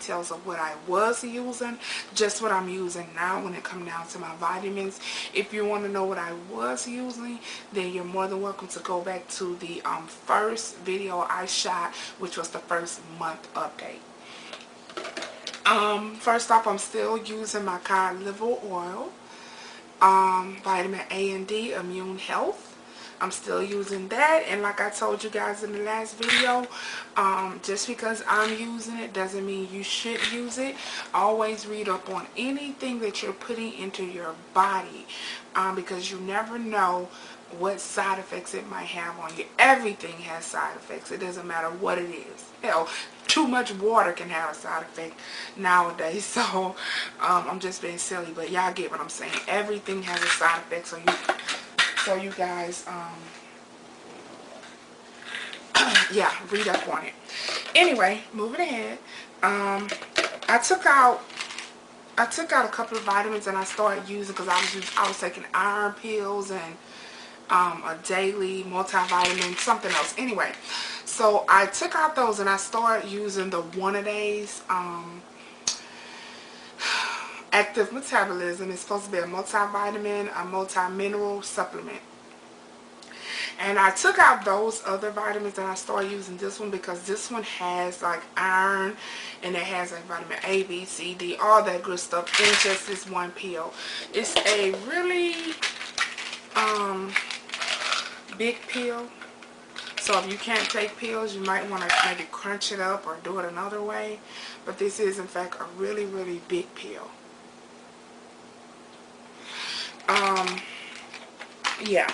details of what I was using, just what I'm using now when it comes down to my vitamins. If you want to know what I was using, then you're more than welcome to go back to the first video I shot, which was the first month update. First off, I'm still using my cod liver oil, vitamin A and D, immune health. I'm still using that, and like I told you guys in the last video, just because I'm using it doesn't mean you should use it. Always read up on anything that you're putting into your body, because you never know what side effects it might have on you. Everything has side effects. It doesn't matter what it is. Hell, too much water can have a side effect nowadays. So I'm just being silly, but y'all get what I'm saying. Everything has a side effect, so you guys yeah, read up on it. Anyway, moving ahead, I took out a couple of vitamins and I started using, because I was taking iron pills and a daily multivitamin, something else. Anyway, so I took out those and I started using the one-a-days active metabolism. It's supposed to be a multivitamin, a multi-mineral supplement. And I took out those other vitamins and I started using this one, because this one has like iron and it has like vitamin A, B, C, D, all that good stuff in just this one pill. It's a really big pill. So if you can't take pills, you might want to maybe crunch it up or do it another way. But this is in fact a really, really big pill. Yeah.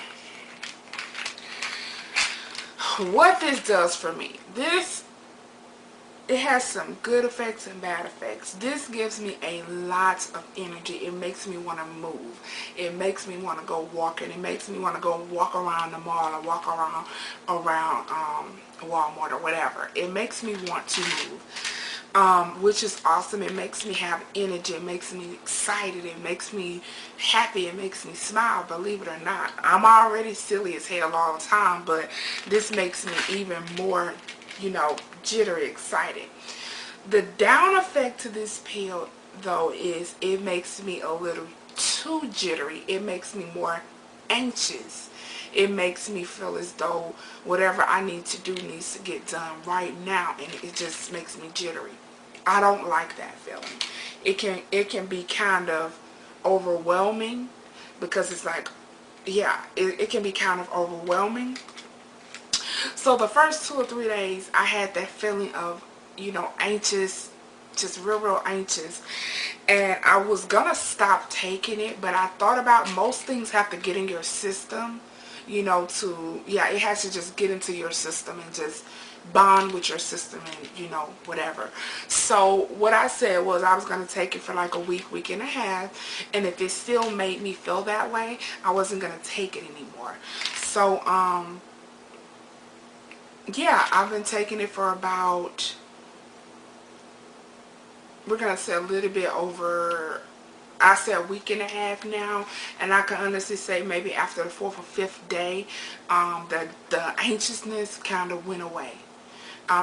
What this does for me, it has some good effects and bad effects. This gives me a lot of energy. It makes me want to move. It makes me want to go walking. It makes me want to go walk around the mall or walk around Walmart or whatever. It makes me want to move, which is awesome. It makes me have energy. It makes me excited. It makes me happy. It makes me smile, believe it or not. I'm already silly as hell all the time, but this makes me even more, you know, jittery, excited. The down effect to this pill, though, is it makes me a little too jittery. It makes me more anxious. It makes me feel as though whatever I need to do needs to get done right now, and it just makes me jittery. I don't like that feeling. It can be kind of overwhelming, because it's like, yeah, it can be kind of overwhelming. So the first 2 or 3 days, I had that feeling of, you know, anxious, just real anxious. And I was going to stop taking it, but I thought about most things have to get in your system, you know, it has to just get into your system and just bond with your system and, you know, whatever. So what I said was I was going to take it for like a week and a half. And if it still made me feel that way, I wasn't going to take it anymore. So, yeah, I've been taking it for about, we're going to say a little bit over, I say a week and a half now, and I can honestly say maybe after the 4th or 5th day, the anxiousness kind of went away.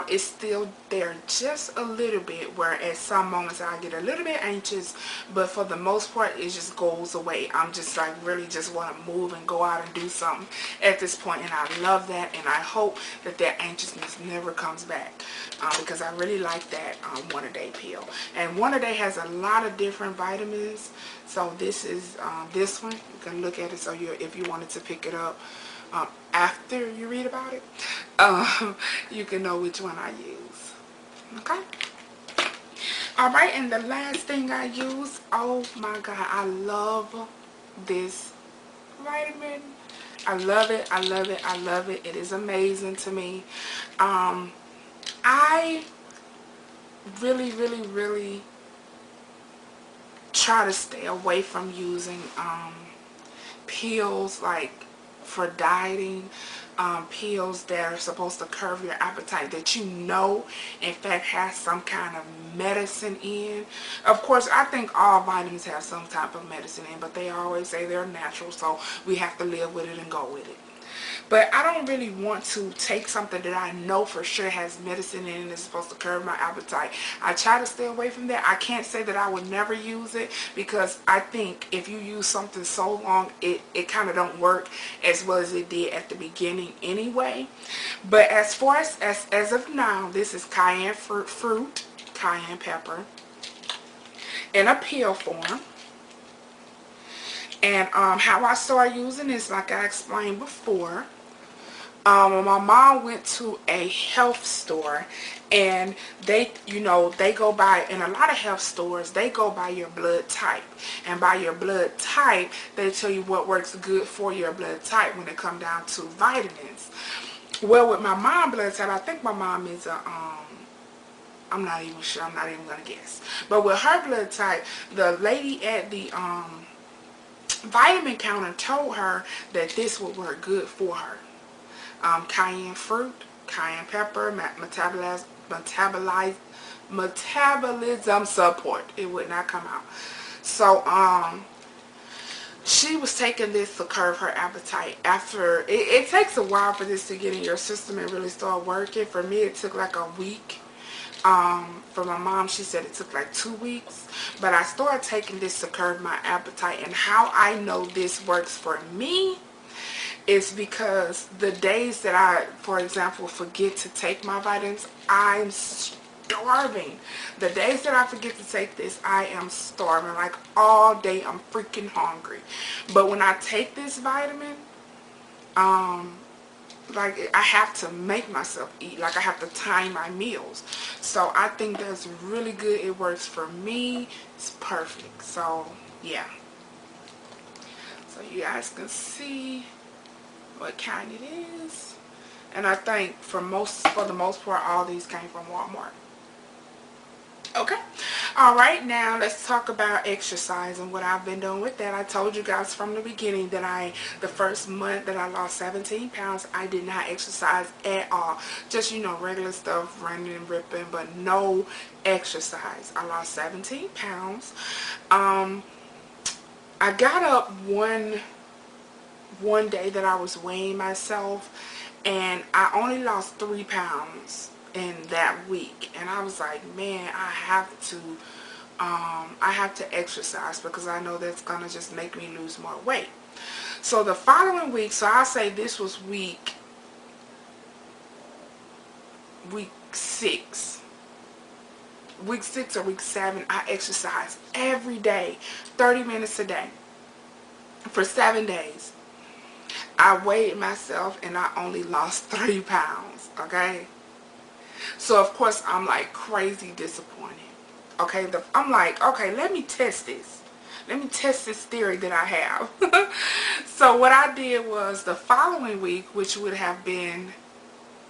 It's still there just a little bit, where at some moments I get a little bit anxious, but for the most part it just goes away. I'm just like really just want to move and go out and do something at this point, and I love that, and I hope that anxiousness never comes back, because I really like that one-a-day pill. And one-a-day has a lot of different vitamins, so this is this one. You can look at it, so if you wanted to pick it up after you read about it, you can know which one I use. Okay? Alright, and the last thing I use, oh my god, I love this vitamin. I love it, I love it, I love it. It is amazing to me. I really try to stay away from using pills like for dieting, pills that are supposed to curb your appetite, that you know in fact has some kind of medicine in. Of course, I think all vitamins have some type of medicine in, but they always say they're natural, so we have to live with it and go with it. But I don't really want to take something that I know for sure has medicine in it and is supposed to curb my appetite. I try to stay away from that. I can't say that I would never use it, because I think if you use something so long, it kind of don't work as well as it did at the beginning anyway. But as far as of now, this is cayenne fruit, cayenne pepper, in a pill form. And how I started using this, like I explained before, my mom went to a health store, and they, they go by, in a lot of health stores, they go by your blood type. And by your blood type, they tell you what works good for your blood type when it comes down to vitamins. Well, with my mom blood type, I think my mom is a, I'm not even sure, I'm not even going to guess. But with her blood type, the lady at the vitamin counter told her that this would work good for her. Cayenne fruit, cayenne pepper, metabolism support. It would not come out. So she was taking this to curb her appetite. After it takes a while for this to get in your system and really start working. For me, it took like a week. For my mom, she said it took like 2 weeks. But I started taking this to curb my appetite. And how I know this works for me is because the days that I, for example, forget to take my vitamins, I'm starving. The days that I forget to take this, I am starving. Like all day, I'm freaking hungry. But when I take this vitamin, like I have to make myself eat. Like I have to time my meals. So I think that's really good. It works for me. It's perfect. So yeah. So you guys can see what kind it is. And I think for the most part, all these came from Walmart. Okay. Alright, now let's talk about exercise and what I've been doing with that. I told you guys from the beginning that the first month that I lost 17 pounds, I did not exercise at all. Just, regular stuff, running and ripping, but no exercise. I lost 17 pounds. I got up one day that I was weighing myself, and I only lost 3 pounds in that week. And I was like, man, I have to exercise, because I know that's gonna just make me lose more weight. So the following week, so I'll say this was week 6. Week 6 or week 7, I exercised every day, 30 minutes a day, for 7 days. I weighed myself and I only lost 3 pounds, okay? So, of course, I'm like crazy disappointed, okay? I'm like, okay, let me test this. Let me test this theory that I have. So, what I did was the following week, which would have been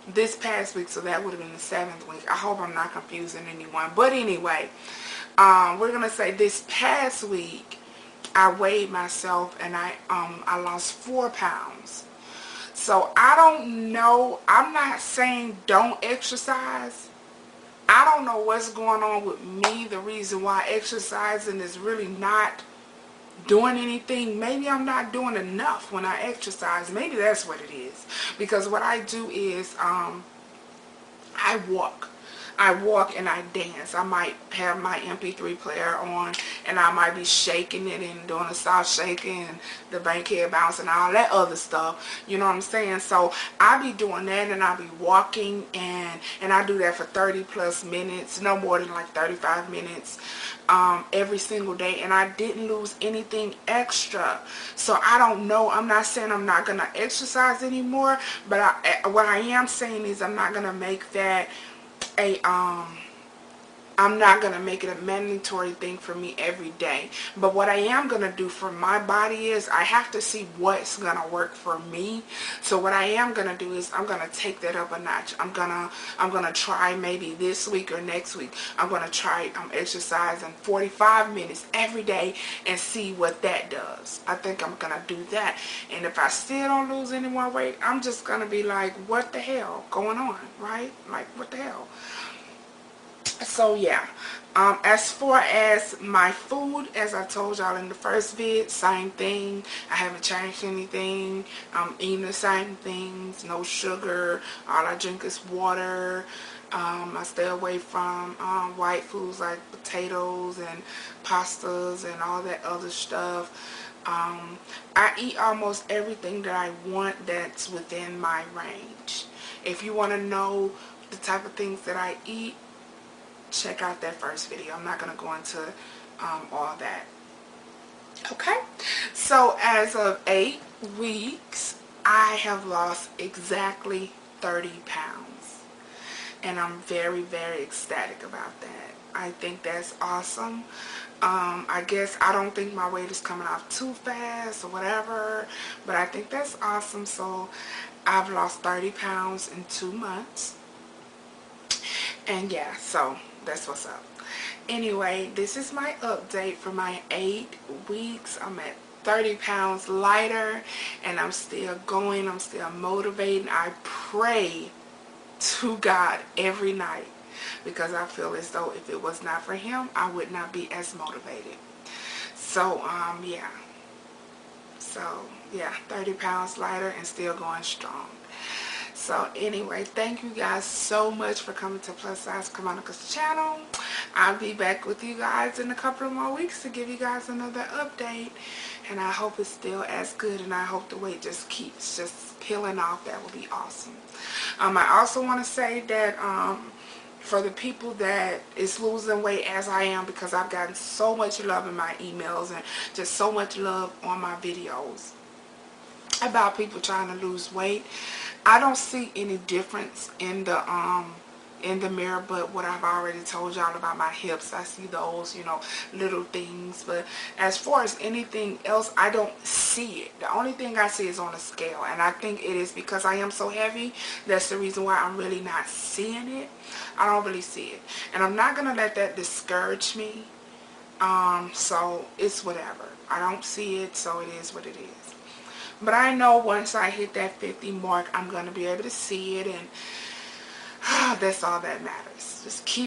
this past week, so that would have been the 7th week. I hope I'm not confusing anyone. But anyway, we're going to say this past week, I weighed myself and I lost 4 pounds. So I don't know. I'm not saying don't exercise. I don't know what's going on with me. The reason why exercising is really not doing anything. Maybe I'm not doing enough when I exercise. Maybe that's what it is. Because what I do is I walk and I dance. I might have my MP3 player on and I might be shaking it and doing a soft shaking and the bankhead bounce and all that other stuff. You know what I'm saying? So I be doing that, and I be walking, and I do that for 30 plus minutes, no more than like 35 minutes every single day, and I didn't lose anything extra. So I don't know. I'm not saying I'm not going to exercise anymore, but what I am saying is I'm not going to make that I'm not going to make it a mandatory thing for me every day. But what I am going to do for my body is I have to see what's going to work for me. So what I am going to do is I'm going to take that up a notch. I'm going to try maybe this week or next week. I'm going to try exercising 45 minutes every day and see what that does. I think I'm going to do that. And if I still don't lose any more weight, I'm just going to be like, what the hell going on, right? Like, what the hell? So yeah, as far as my food, as I told y'all in the first vid, same thing. I haven't changed anything. I'm eating the same things. No sugar. All I drink is water. I stay away from white foods like potatoes and pastas and all that other stuff. I eat almost everything that I want that's within my range. If you want to know the type of things that I eat, check out that first video. I'm not going to go into all that. Okay, so as of 8 weeks, I have lost exactly 30 pounds. And I'm very, very ecstatic about that. I think that's awesome. I guess I don't think my weight is coming off too fast or whatever, but I think that's awesome. So I've lost 30 pounds in 2 months. And yeah, so that's what's up. Anyway, this is my update for my 8 weeks. I'm at 30 pounds lighter, and I'm still going. I'm still motivating. I pray to God every night, because I feel as though if it was not for him, I would not be as motivated. So yeah, so yeah, 30 pounds lighter and still going strong. So anyway, thank you guys so much for coming to Plus Size Kamonica's channel. I'll be back with you guys in a couple of more weeks to give you guys another update. And I hope it's still as good, and I hope the weight just keeps just peeling off. That would be awesome. I also want to say that for the people that is losing weight as I am, because I've gotten so much love in my emails and just so much love on my videos about people trying to lose weight. I don't see any difference in the mirror, but what I've already told y'all about my hips, I see those, you know, little things. But as far as anything else, I don't see it. The only thing I see is on a scale, and I think it is because I am so heavy. That's the reason why I'm really not seeing it. I don't really see it, and I'm not gonna let that discourage me. So it's whatever. I don't see it, so it is what it is. But I know once I hit that 50 mark, I'm going to be able to see it, and that's all that matters. Just keep